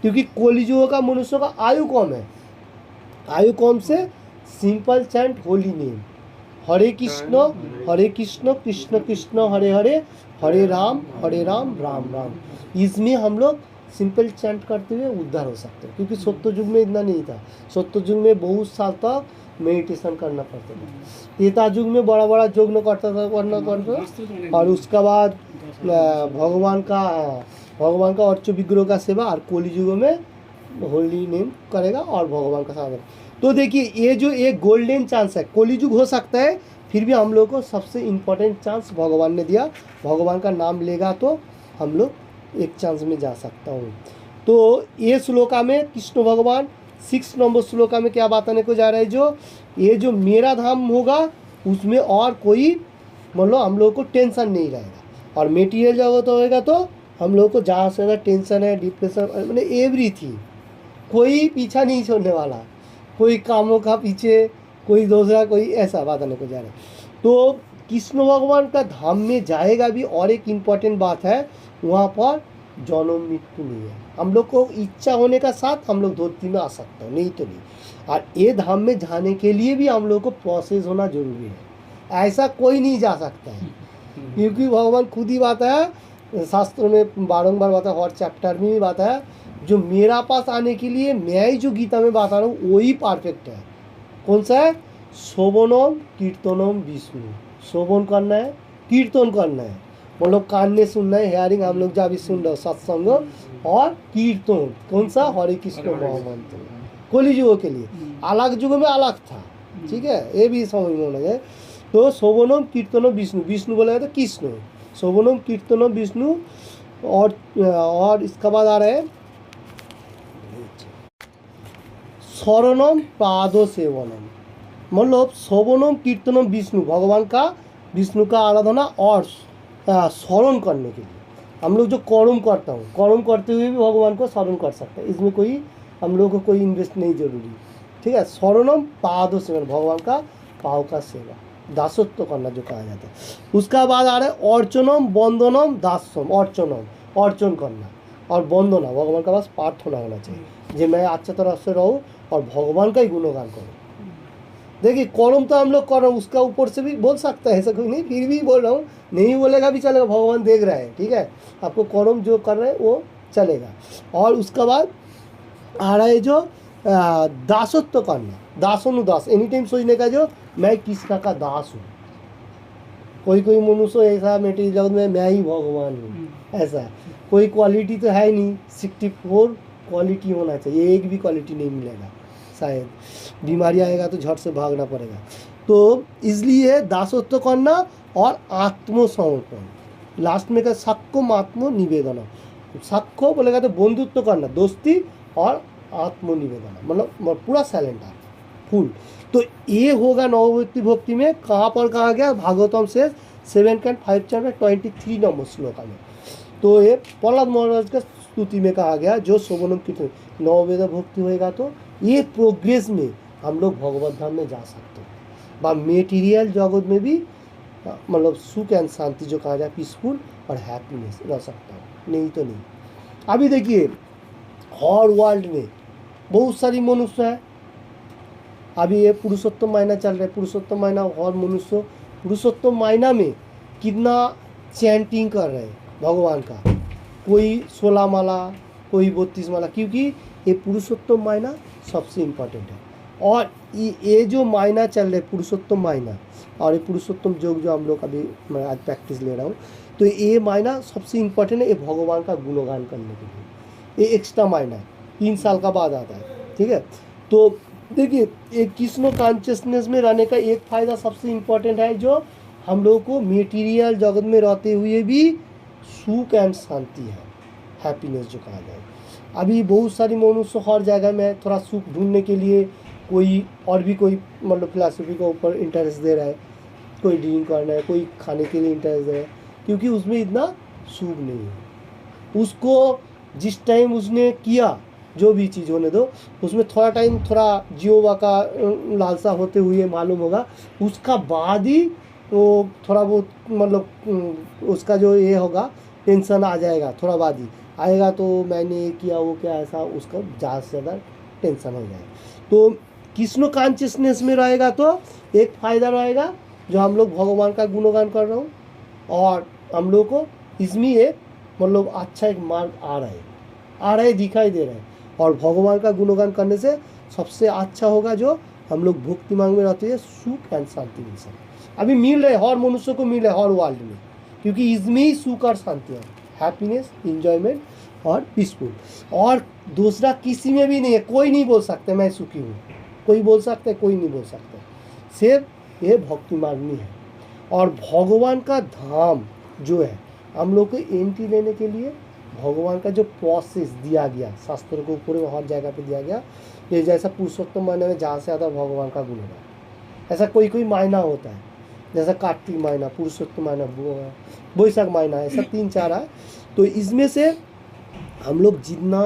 क्योंकि कलियुग का मनुष्य का आयु कम है, आयु कम से सिंपल चैंट होली नेम हरे कृष्ण कृष्ण कृष्ण हरे हरे हरे राम राम राम, इसमें हम लोग सिंपल चैंट करते हुए उद्धार हो सकते हैं। क्योंकि सत्य युग में इतना नहीं था, सत्य युग में बहुत साल तक मेडिटेशन करना पड़ता था, त्रेता युग में बड़ा बड़ा यज्ञ करता था और उसके बाद भगवान का अर्च विग्रह का सेवा, और कलि युग में होली नेम करेगा और भगवान का साधन। तो देखिए ये जो एक गोल्डन चांस है, कलि युग हो सकता है, फिर भी हम लोग को सबसे इम्पोर्टेंट चांस भगवान ने दिया, भगवान का नाम लेगा तो हम लोग एक चांस में जा सकता हूँ। तो ये श्लोका में कृष्ण भगवान 6 नंबर श्लोका में क्या बताने को जा रहा है, जो ये जो मेरा धाम होगा उसमें और कोई मतलब हम लोग को टेंशन नहीं रहेगा, और मेटीरियल जगत होएगा तो हम लोग को जहाँ से ज़्यादा टेंशन है, डिप्रेशन, मतलब एवरीथिंग, कोई पीछा नहीं छोड़ने वाला, कोई कामों का पीछे, कोई दूसरा, कोई ऐसा बताने को जा रहा है। तो कृष्ण भगवान का धाम में जाएगा भी, और एक इम्पॉर्टेंट बात है वहाँ पर जन्म मृत्यु नहीं है। हम लोग को इच्छा होने का साथ हम लोग धरती में आ सकते हैं, नहीं तो नहीं। और ये धाम में जाने के लिए भी हम लोग को प्रोसेस होना जरूरी है, ऐसा कोई नहीं जा सकता है। क्योंकि भगवान खुद ही बताया, शास्त्रों में बारंबार बताया, हर चैप्टर में भी बताया, जो मेरा पास आने के लिए मैं ही जो गीता में बता रहा हूँ वही परफेक्ट है। कौन सा है? शोभनम कीर्तनम विष्णु, शोभन करना है, कीर्तन करना है, मतलब कान ने सुनना है, हेयरिंग हम लोग जब भी सुन रहे हो सत्संग, और कीर्तन कौन सा? हरे कृष्ण महामंत्र, कलि युग के लिए, अलग युग में अलग था, ठीक है, ये भी समझ में होना है। तो शोभनम कीर्तनम विष्णु, विष्णु बोला तो कृष्ण, शोभनम कीर्तनम विष्णु, और इसका बाद आ रहा है शरणम पाद सेवनम, मतलब शोभनम कीर्तनम विष्णु, भगवान का विष्णु का आराधना और स्मरण करने के लिए हम लोग जो कर्म करता हूँ, कर्म करते हुए भी भगवान को स्मरण कर सकते हैं, इसमें कोई हम लोग को कोई इन्वेस्ट नहीं जरूरी, ठीक है। शरणम पाद सेवन, भगवान का पाव का सेवा, दासत्व करना जो कहा जाता है। उसका बाद आ रहा है अर्चनम बंदनम दास्यम, अर्चनम अर्चन करना और वंदना, भगवान का पास प्रार्थना होना चाहिए कि मैं अच्छे तरह से रहूँ और भगवान का ही गुणगान करूँ। देखिए कर्म तो हम लोग कर रहे हैं, उसका ऊपर से भी बोल सकता है, ऐसा कोई नहीं, फिर भी बोल रहा हूँ, नहीं बोलेगा भी चलेगा, भगवान देख रहा है, ठीक है। आपको कर्म जो कर रहे हैं वो चलेगा। और उसका बाद आ रहा है जो दासत्व करना, दासनुदास, एनी टाइम सोचने का जो मैं कृष्ण का दास हूँ। कोई कोई मनुष्य ऐसा मेटेरियल जगत में मैं ही भगवान हूँ, ऐसा है। कोई क्वालिटी तो है नहीं, 64 क्वालिटी होना चाहिए, एक भी क्वालिटी नहीं मिलेगा, शायद बीमारी आएगा तो झट से भागना पड़ेगा। तो इसलिए दासत्व करना और आत्मसमर्पण, लास्ट में का साक्ष्य आत्म निवेदन। साक्ष्य बोलेगा तो बंधुत्व करना, दोस्ती और आत्मनिवेदन, मतलब पूरा सरेंडर फुल। तो ये होगा नवभक्ति भक्ति में। कहाँ पर कहा गया? भागवतम से 7.5 चैप्टर 23 नंबर श्लोक में। तो ये प्रहलाद महाराज के स्तुति में कहा गया जो शोभनम कीर्तन नववेद भक्ति होएगा तो ये प्रोग्रेस में हम लोग भगवत धाम में जा सकते हैं, बा मेटीरियल जगत में भी मतलब सुख एंड शांति जो कहा जाए पीसफुल और हैप्पीनेस रह सकता है, नहीं तो नहीं। अभी देखिए हर वर्ल्ड में बहुत सारी मनुष्य है। अभी ये पुरुषोत्तम महीना चल रहा है, पुरुषोत्तम महीना हर मनुष्य पुरुषोत्तम महीना में कितना चैंटिंग कर रहे हैं भगवान का, कोई 16 माला, कोई 32 माला, क्योंकि ये पुरुषोत्तम महीना सबसे इम्पोर्टेंट है। और ये जो महीना चल रहा है पुरुषोत्तम महीना और ये पुरुषोत्तम योग जो हम लोग अभी मैं आज प्रैक्टिस ले रहा हूँ, तो ये महीना सबसे इम्पोर्टेंट है ये भगवान का गुणगान करने के लिए। ये एक्स्ट्रा महीना है, 3 साल का बाद आता है, ठीक है। तो देखिए एक कृष्ण कॉन्शियसनेस में रहने का एक फ़ायदा सबसे इम्पोर्टेंट है जो हम लोगों को मेटीरियल जगत में रहते हुए भी सुख एंड शांति है, हैप्पीनेस जो कहा जाए। अभी बहुत सारी मनुष्य हर जगह में थोड़ा सुख ढूंढने के लिए कोई और भी कोई मतलब फिलॉसफी के ऊपर इंटरेस्ट दे रहा है, कोई ड्रिंक करना है, कोई खाने के लिए इंटरेस्ट दे रहा है, क्योंकि उसमें इतना सुख नहीं है। उसको जिस टाइम उसने किया जो भी चीज़ होने दो, उसमें थोड़ा टाइम थोड़ा जियोवा का लालसा होते हुए मालूम होगा, उसका बाद ही वो थोड़ा बहुत मतलब उसका जो ये होगा टेंशन आ जाएगा, थोड़ा बाद ही आएगा, तो मैंने ये किया वो क्या ऐसा, उसका ज़्यादा से ज़्यादा टेंशन हो जाएगा। तो कृष्ण कॉन्शियसनेस में रहेगा तो एक फ़ायदा रहेगा जो हम लोग भगवान का गुणगान कर रहे हो और हम लोग को इसमें एक मतलब अच्छा एक मार्ग आ रहा है दिखाई दे रहा है। और भगवान का गुणगान करने से सबसे अच्छा होगा जो हम लोग भक्ति मांग में रहते हैं, सुख एंड शांति मिल सकती। अभी मिल रहे हर मनुष्य को मिल रहा है हर वर्ल्ड में, क्योंकि इसमें ही सुख और शांति है, हैप्पीनेस, इंजॉयमेंट और पीसफुल। और दूसरा किसी में भी नहीं है, कोई नहीं बोल सकते मैं सुखी हूँ, कोई बोल सकता है, कोई नहीं बोल सकता, सिर्फ ये भक्ति मार्ग में है। और भगवान का धाम जो है हम लोग को एंट्री लेने के लिए भगवान का जो प्रोसेस दिया गया शास्त्रों के ऊपर में हर जगह पे दिया गया, ये जैसा पुरुषोत्तम महीने में जहाँ से आता है भगवान का गुणगान, ऐसा कोई कोई महीना होता है, जैसा कार्तिक महीना, पुरुषोत्तम महीना, वैशाख महीना, ऐसा 3-4 है। तो इसमें से हम लोग जितना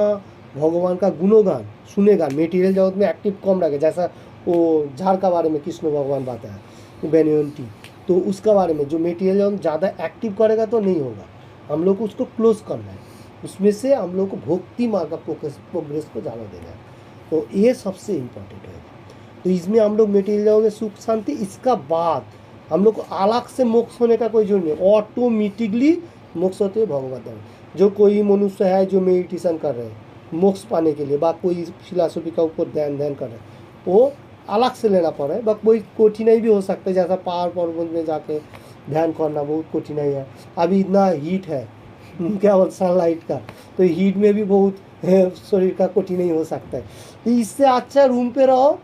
भगवान का गुणगान सुनेगा, मेटीरियल जगत में एक्टिव कम रहेगा, जैसा वो झाड़ का बारे में कृष्ण भगवान बताया बेनियंटी, तो उसका बारे में जो मेटीरियल जगत ज़्यादा एक्टिव करेगा तो नहीं होगा, हम लोग को उसको क्लोज करना है, उसमें से हम लोग को भक्ति मार्ग का प्रोग्रेस को ज़्यादा देना है। तो ये सबसे इम्पोर्टेंट है। तो इसमें हम लोग मेटीरियल में सुख शांति, इसका बाद हम लोग को अलग से मोक्ष होने का कोई जरूरत नहीं, ऑटोमेटिकली मोक्ष होते हैं भगवत धाम। जो कोई मनुष्य है जो मेडिटेशन कर रहे हैं मोक्ष पाने के लिए, बा कोई फिलॉसफी का ऊपर ध्यान कर रहे हैं, वो अलग से लेना पड़ रहा है, बा कोई कठिनाई भी हो सकता है, जैसा पहाड़ पर्वत में जाके ध्यान करना बहुत कठिनाई है। अभी इतना हीट है क्या बोल सनलाइट का, तो हीट में भी बहुत शरीर का कठिनाई हो सकता है। तो इससे अच्छा रूम पे रहो,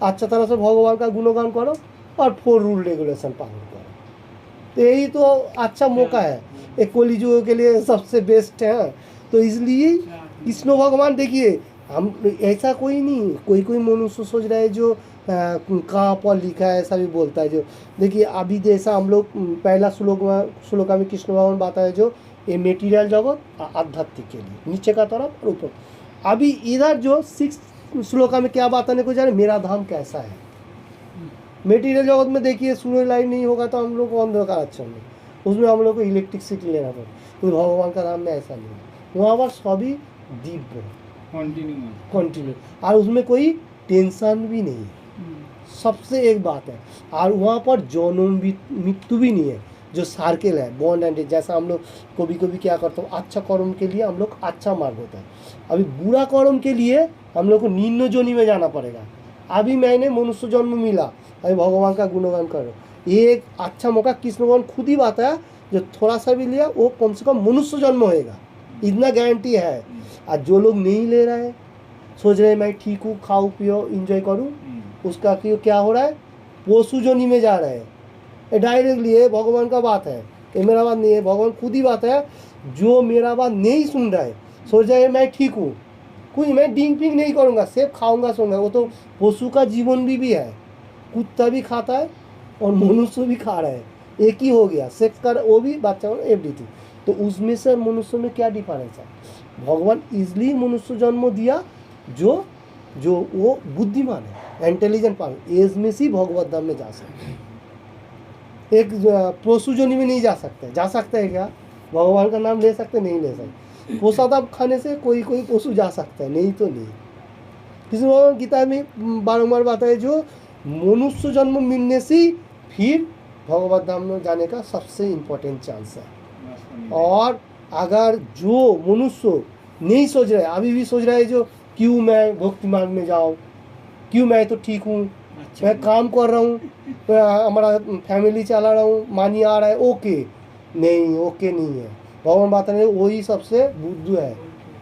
अच्छा तरह से भगवान का गुणगान करो और 4 रूल रेगुलेशन पालन करो, तो यही तो अच्छा मौका है, एक कलियुग के लिए सबसे बेस्ट है। तो इसलिए कृष्ण भगवान देखिए, हम ऐसा कोई नहीं, कोई कोई मनुष्य सोच रहा है जो कहाँ पर लिखा है ऐसा भी बोलता है। जो देखिए अभी जैसा हम लोग पहला श्लोका में कृष्ण भगवान बताया जो ये मेटीरियल जगत आध्यात्मिक के लिए नीचे का तरफ और ऊपर। अभी इधर जो 6 श्लोका में क्या बताने को जा रहे, मेरा धाम कैसा है, मेटीरियल जगत में देखिए सूर्य लाइट नहीं होगा तो हम लोग को अंधकार अच्छा नहीं, उसमें हम लोग को इलेक्ट्रिसिटी लेना पड़े, तो भगवान का नाम में ऐसा नहीं है, वहाँ पर सभी दिव्य कंटिन्यू, और उसमें कोई टेंशन भी नहीं है, सबसे एक बात है। और वहाँ पर जन्म भी मृत्यु भी नहीं है, जो सर्किल है बॉन्ड एंड, जैसा हम लोग कभी कभी क्या करते हैं, अच्छा कर्म के लिए हम लोग अच्छा मार्ग होता है, अभी बुरा कर्म के लिए हम लोग को निम्न जोनि में जाना पड़ेगा। अभी मैंने मनुष्य जन्म मिला, अभी भगवान का गुणगान करो, ये एक अच्छा मौका कृष्ण भगवान खुद ही बात है, जो थोड़ा सा भी लिया वो कम से कम मनुष्य जन्म होएगा, इतना गारंटी है। और जो लोग नहीं ले रहे हैं, सोच रहे हैं मैं ठीक हूँ, खाऊं पियो इंजॉय करूँ, उसका क्या हो रहा है, पशु जोनि में जा रहे हैं। ये डायरेक्टली ये भगवान का बात है, ये मेरा बात नहीं है, भगवान खुद ही बात है। जो मेरा बात नहीं सुन रहा है, सोच रहा है मैं ठीक हूँ, कोई मैं ड्रिंक पिंक नहीं करूँगा, सिर्फ खाऊंगा सोऊंगा, वो तो पशु का जीवन भी है, कुत्ता भी खाता है और मनुष्य भी खा रहा है, एक ही हो गया, सेक्स कर वो भी बच्चा एवरीथिंग। तो उसमें से मनुष्य में क्या डिफरेंस है, भगवान इसलिए मनुष्य जन्म दिया जो जो वो बुद्धिमान है, इंटेलिजेंट पार, एज में से भगवत धाम में जा सकते हैं, एक पशु जोनि में नहीं जा सकते, जा सकते हैं क्या, भगवान का नाम ले सकते नहीं ले सकते, प्रसाद खाने से कोई कोई पशु जा सकता है, नहीं तो नहीं। किसी भगवान गीता में बारंबार बताया जो मनुष्य जन्म मिलने से फिर भगवत धाम में जाने का सबसे इम्पोर्टेंट चांस है। और अगर जो मनुष्य नहीं सोच रहे, अभी भी सोच रहा है जो क्यों मैं भक्ति मार्ग में जाऊँ, क्यों मैं तो ठीक हूँ, मैं काम कर रहा हूँ, हमारा फैमिली चला रहा हूँ, मानी आ रहा है, ओके नहीं, ओके नहीं है, भगवान बात नहीं, वही सबसे बुद्धू है,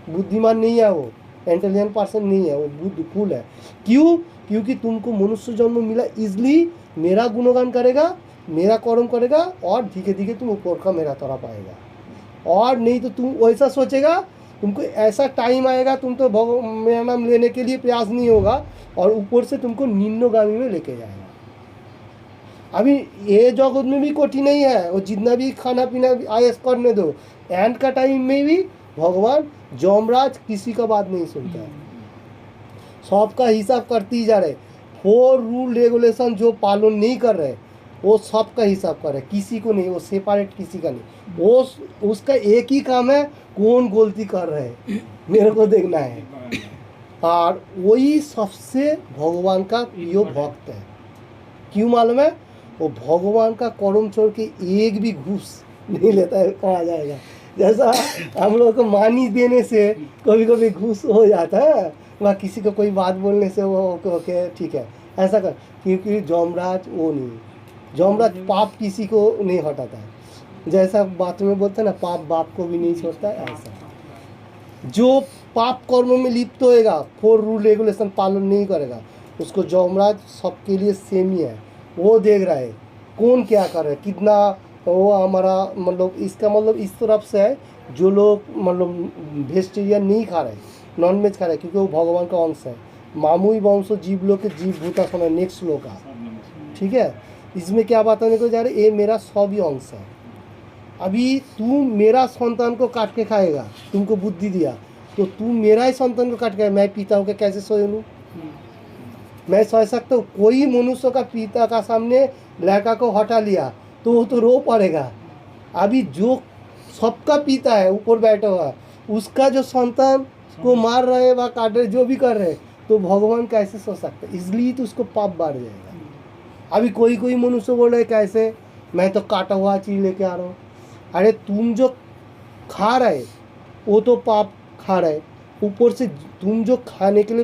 बुद्धिमान नहीं है, वो इंटेलिजेंट पर्सन नहीं है, वो बुद्धफुल है। क्यों, क्योंकि तुमको मनुष्य जन्म मिला, इसलिए मेरा गुणगान करेगा, मेरा कर्म करेगा, और धीरे धीरे तुम ऊपर का मेरा तरह पाएगा। और नहीं तो तुम वैसा सोचेगा, तुमको ऐसा टाइम आएगा तुम तो मेरा नाम लेने के लिए प्रयास नहीं होगा, और ऊपर से तुमको निम्नगामी में लेके जाएगा। अभी ये जगत में भी कठिन नहीं है, वो जितना भी खाना पीना आयस करने दो, एंड का टाइम में भी भगवान जमराज किसी का बात नहीं सुनता है, सबका हिसाब करते ही जा रहे। 4 रूल रेगुलेशन जो पालन नहीं कर रहे, वो सबका हिसाब कर रहे, किसी को नहीं, वो सेपरेट किसी का नहीं, वो उसका एक ही काम है, कौन गलती कर रहे हैं मेरे को देखना है। और वही सबसे भगवान का प्रिय भक्त है। क्यों मालूम है, वो भगवान का कर्म छोड़ के एक भी घूस नहीं लेता है, कहा जाएगा। जैसा हम लोग को मानी देने से कभी कभी घूस हो जाता है, वहाँ किसी को कोई बात बोलने से वो ओके ठीक है ऐसा कर, क्योंकि जमराज वो नहीं, जमराज पाप किसी को नहीं हटाता है, जैसा बात में बोलते हैं ना, पाप बाप को भी नहीं छोड़ता है, ऐसा जो पाप कर्म में लिप्त होएगा, 4 रूल रेगुलेशन पालन नहीं करेगा, उसको जमराज सबके लिए सेम ही है, वो देख रहा है कौन क्या कर रहा है, कितना वो हमारा मतलब, इसका मतलब इस तरफ से है जो लोग मतलब वेजिटेरियन नहीं खा रहे, नॉन वेज खा रहे, क्योंकि वो भगवान का अंश है। मामुई वंश जीव लोग के जीव भूता समय नेक्स्ट श्लोक का, ठीक है। इसमें क्या बताने को जा रहे, ये मेरा सभी अंश है। अभी तू मेरा संतान को काट के खाएगा, तुमको बुद्धि दिया, तो तू मेरा ही संतान को काट के, मैं पिता होकर कैसे सोए लूँ, मैं सह सकता हूँ। कोई मनुष्य का पिता का सामने लड़का को हटा लिया तो वो तो रो पड़ेगा। अभी जो सबका पिता है ऊपर बैठा हुआ, उसका जो संतान को मार रहे व काट रहे, जो भी कर रहे, तो भगवान कैसे सो सकते, इसलिए तो उसको पाप बढ़ जाएगा। अभी कोई कोई मनुष्य बोल रहे कैसे, मैं तो काटा हुआ चीज़ लेके आ रहा हूँ, अरे तुम जो खा रहे वो तो पाप खा रहे, ऊपर से तुम जो खाने के लिए